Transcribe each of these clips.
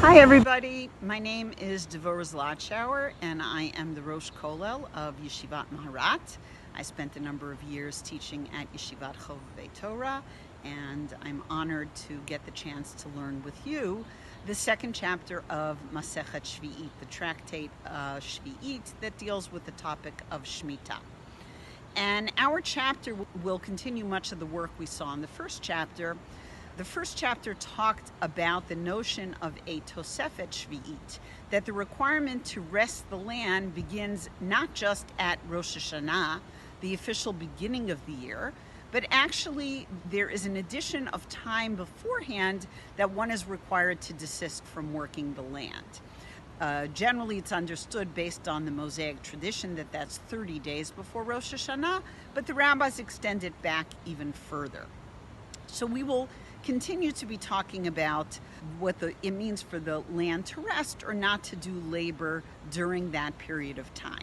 Hi everybody, my name is Devorah Zlochower and I am the Rosh Kollel of Yeshivat Maharat. I spent a number of years teaching at Yeshivat Torah, and I'm honored to get the chance to learn with you the second chapter of Masechet Shevi'it, the tractate Shevi'it that deals with the topic of Shemitah. And our chapter will continue much of the work we saw in the first chapter. The first chapter talked about the notion of a Tosefet Shevi'it, that the requirement to rest the land begins not just at Rosh Hashanah, the official beginning of the year, but actually there is an addition of time beforehand that one is required to desist from working the land. Generally, it's understood based on the Mosaic tradition that that's 30 days before Rosh Hashanah, but the rabbis extend it back even further. So we will continue to be talking about what it means for the land to rest or not to do labor during that period of time.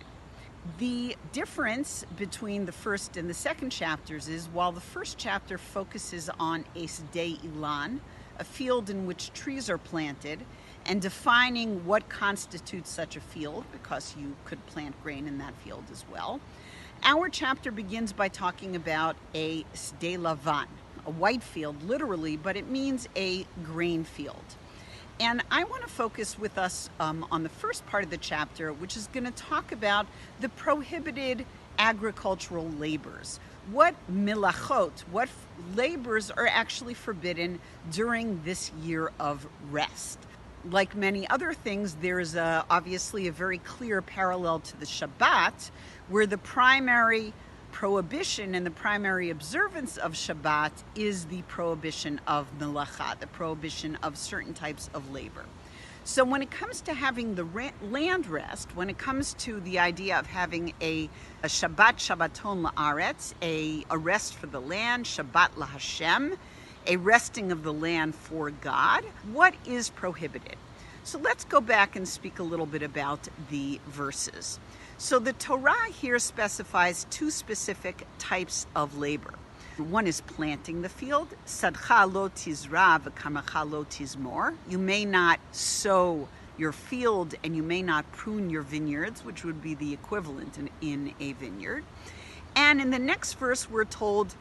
The difference between the first and the second chapters is while the first chapter focuses on a Sdei Ilan, a field in which trees are planted, and defining what constitutes such a field, because you could plant grain in that field as well, our chapter begins by talking about a Sdei Lavan, a white field literally, but it means a grain field. And I want to focus with us on the first part of the chapter, which is going to talk about the prohibited agricultural labors. What milachot, what labors are actually forbidden during this year of rest? Like many other things, there's obviously a very clear parallel to the Shabbat, where the primary prohibition and the primary observance of Shabbat is the prohibition of melacha, the prohibition of certain types of labor. So when it comes to having the land rest, when it comes to the idea of having a Shabbat Shabbaton la'aretz, a rest for the land, Shabbat laHashem, a resting of the land for God, what is prohibited? So let's go back and speak a little bit about the verses. So the Torah here specifies two specific types of labor. One is planting the field. Sadcha lo tizra v'karmacha lo tizmor. You may not sow your field and you may not prune your vineyards, which would be the equivalent in a vineyard. And in the next verse, we're told,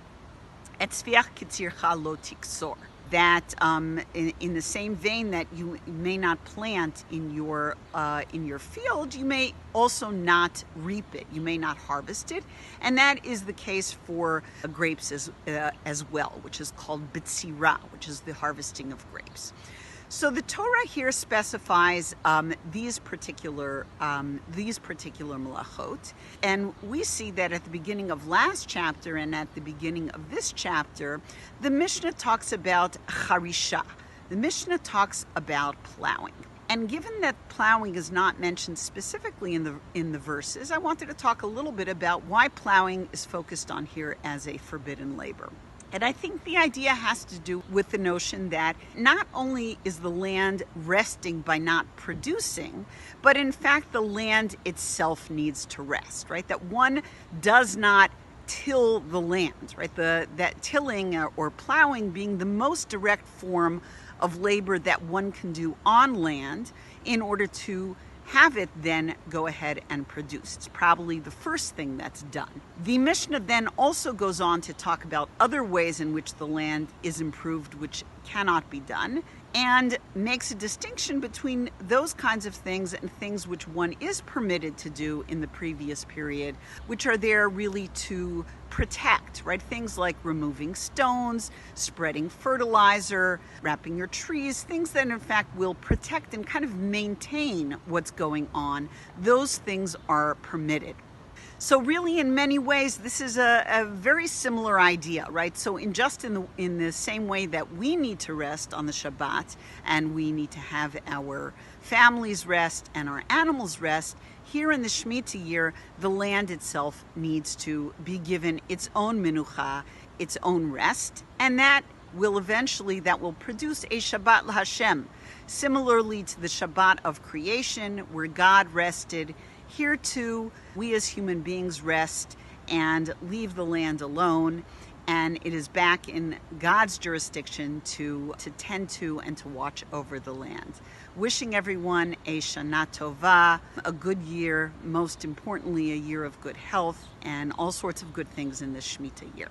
etzviach kitzircha lo tiksor. That in the same vein that you may not plant in your field, you may also not reap it. You may not harvest it, and that is the case for grapes as well, which is called bitzira, which is the harvesting of grapes. So the Torah here specifies these particular melachot, and we see that at the beginning of last chapter and at the beginning of this chapter, the Mishnah talks about charisha. The Mishnah talks about plowing. And given that plowing is not mentioned specifically in the verses, I wanted to talk a little bit about why plowing is focused on here as a forbidden labor. And I think the idea has to do with the notion that not only is the land resting by not producing, but in fact the land itself needs to rest, right? That one does not till the land, right? That tilling or plowing being the most direct form of labor that one can do on land in order to have it then go ahead and produce. It's probably the first thing that's done. The Mishnah then also goes on to talk about other ways in which the land is improved, which cannot be done, and makes a distinction between those kinds of things and things which one is permitted to do in the previous period, which are there really to protect, right? Things like removing stones, spreading fertilizer, wrapping your trees, things that in fact will protect and kind of maintain what's going on. Those things are permitted. So really, in many ways, this is a very similar idea, right? So in the same way that we need to rest on the Shabbat and we need to have our families rest and our animals rest, here in the Shemitah year, the land itself needs to be given its own menucha, its own rest, and that will produce a Shabbat laHashem. Similarly to the Shabbat of creation, where God rested, here too, we as human beings rest and leave the land alone and it is back in God's jurisdiction to tend to and to watch over the land. Wishing everyone a Shana Tova, a good year, most importantly a year of good health and all sorts of good things in this Shemitah year.